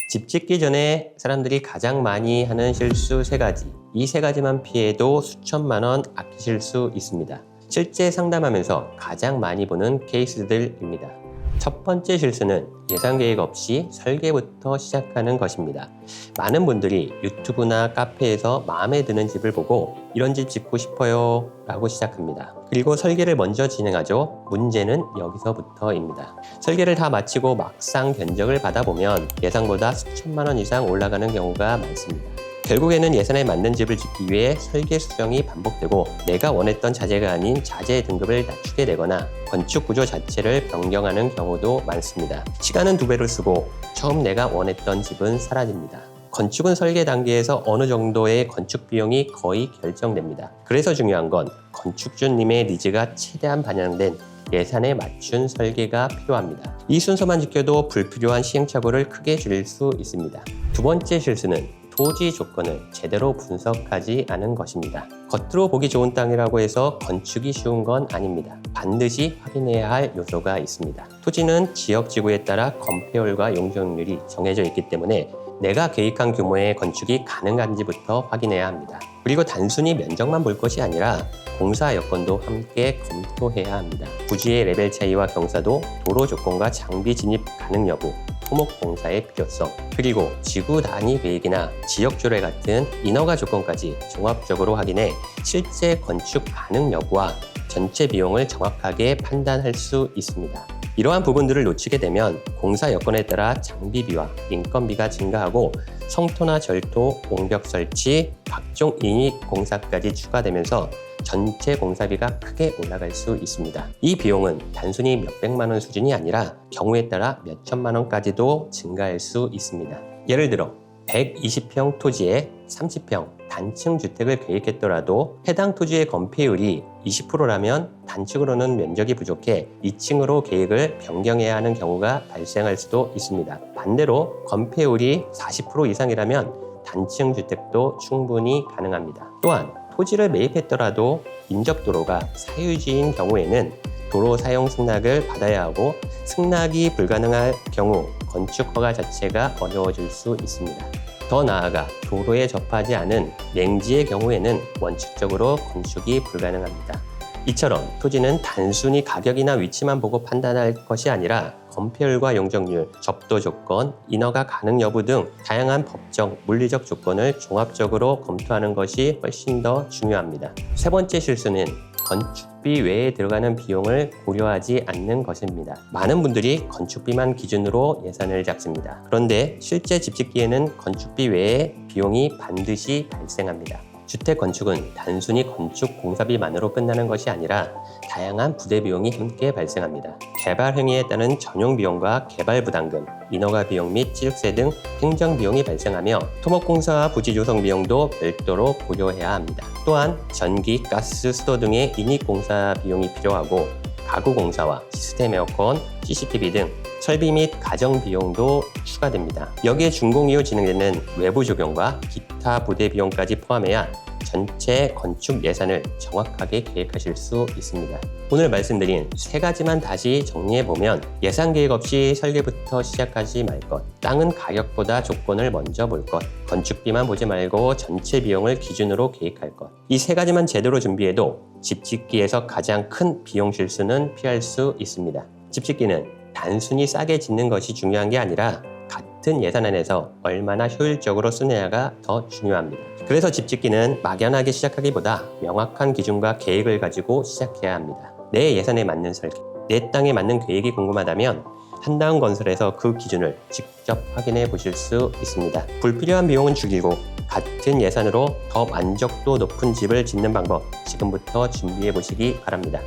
집 짓기 전에 사람들이 가장 많이 하는 실수 3가지. 이 3가지만 피해도 수천만 원 아끼실 수 있습니다. 실제 상담하면서 가장 많이 보는 케이스들입니다. 첫 번째 실수는 예상 계획 없이 설계부터 시작하는 것입니다. 많은 분들이 유튜브나 카페에서 마음에 드는 집을 보고 이런 집 짓고 싶어요 라고 시작합니다. 그리고 설계를 먼저 진행하죠. 문제는 여기서부터입니다. 설계를 다 마치고 막상 견적을 받아보면 예상보다 수천만 원 이상 올라가는 경우가 많습니다. 결국에는 예산에 맞는 집을 짓기 위해 설계 수정이 반복되고 내가 원했던 자재가 아닌 자재 등급을 낮추게 되거나 건축 구조 자체를 변경하는 경우도 많습니다. 시간은 2배로 쓰고 처음 내가 원했던 집은 사라집니다. 건축은 설계 단계에서 어느 정도의 건축 비용이 거의 결정됩니다. 그래서 중요한 건 건축주님의 니즈가 최대한 반영된 예산에 맞춘 설계가 필요합니다. 이 순서만 지켜도 불필요한 시행착오를 크게 줄일 수 있습니다. 두 번째 실수는 토지 조건을 제대로 분석하지 않은 것입니다. 겉으로 보기 좋은 땅이라고 해서 건축이 쉬운 건 아닙니다. 반드시 확인해야 할 요소가 있습니다. 토지는 지역 지구에 따라 건폐율과 용적률이 정해져 있기 때문에 내가 계획한 규모의 건축이 가능한지부터 확인해야 합니다. 그리고 단순히 면적만 볼 것이 아니라 공사 여건도 함께 검토해야 합니다. 부지의 레벨 차이와 경사도, 도로 조건과 장비 진입 가능 여부, 토목 공사의 필요성, 그리고 지구 단위 계획이나 지역 조례 같은 인허가 조건까지 종합적으로 확인해 실제 건축 가능 여부와 전체 비용을 정확하게 판단할 수 있습니다. 이러한 부분들을 놓치게 되면 공사 여건에 따라 장비비와 인건비가 증가하고 성토나 절토, 옹벽 설치, 각종 인입 공사까지 추가되면서 전체 공사비가 크게 올라갈 수 있습니다. 이 비용은 단순히 몇백만 원 수준이 아니라 경우에 따라 몇천만 원까지도 증가할 수 있습니다. 예를 들어 120평 토지에 30평 단층 주택을 계획했더라도 해당 토지의 건폐율이 20%라면 단층으로는 면적이 부족해 2층으로 계획을 변경해야 하는 경우가 발생할 수도 있습니다. 반대로 건폐율이 40% 이상이라면 단층 주택도 충분히 가능합니다. 또한 토지를 매입했더라도 인접도로가 사유지인 경우에는 도로 사용 승낙을 받아야 하고 승낙이 불가능할 경우 건축 허가 자체가 어려워질 수 있습니다. 더 나아가 도로에 접하지 않은 냉지의 경우에는 원칙적으로 건축이 불가능합니다. 이처럼 토지는 단순히 가격이나 위치만 보고 판단할 것이 아니라 건폐율과 용적률, 접도 조건, 인허가 가능 여부 등 다양한 법적, 물리적 조건을 종합적으로 검토하는 것이 훨씬 더 중요합니다. 세 번째 실수는 건축비 외에 들어가는 비용을 고려하지 않는 것입니다. 많은 분들이 건축비만 기준으로 예산을 잡습니다. 그런데 실제 집 짓기에는 건축비 외에 비용이 반드시 발생합니다. 주택 건축은 단순히 건축 공사비만으로 끝나는 것이 아니라 다양한 부대 비용이 함께 발생합니다. 개발 행위에 따른 전용 비용과 개발 부담금, 인허가 비용 및 취득세 등 행정 비용이 발생하며 토목공사와 부지 조성 비용도 별도로 고려해야 합니다. 또한 전기, 가스, 수도 등의 인입 공사 비용이 필요하고 가구 공사와 시스템 에어컨, CCTV 등 설비 및 가정 비용도 추가됩니다. 여기에 준공 이후 진행되는 외부 조경과 기타 부대 비용까지 포함해야 전체 건축 예산을 정확하게 계획하실 수 있습니다. 오늘 말씀드린 3가지만 다시 정리해보면 예산 계획 없이 설계부터 시작하지 말 것, 땅은 가격보다 조건을 먼저 볼 것, 건축비만 보지 말고 전체 비용을 기준으로 계획할 것. 이 3가지만 제대로 준비해도 집 짓기에서 가장 큰 비용 실수는 피할 수 있습니다. 집 짓기는 단순히 싸게 짓는 것이 중요한 게 아니라 같은 예산 안에서 얼마나 효율적으로 쓰느냐가 더 중요합니다. 그래서 집 짓기는 막연하게 시작하기보다 명확한 기준과 계획을 가지고 시작해야 합니다. 내 예산에 맞는 설계, 내 땅에 맞는 계획이 궁금하다면 한다운 건설에서 그 기준을 직접 확인해 보실 수 있습니다. 불필요한 비용은 줄이고 같은 예산으로 더 만족도 높은 집을 짓는 방법 지금부터 준비해 보시기 바랍니다.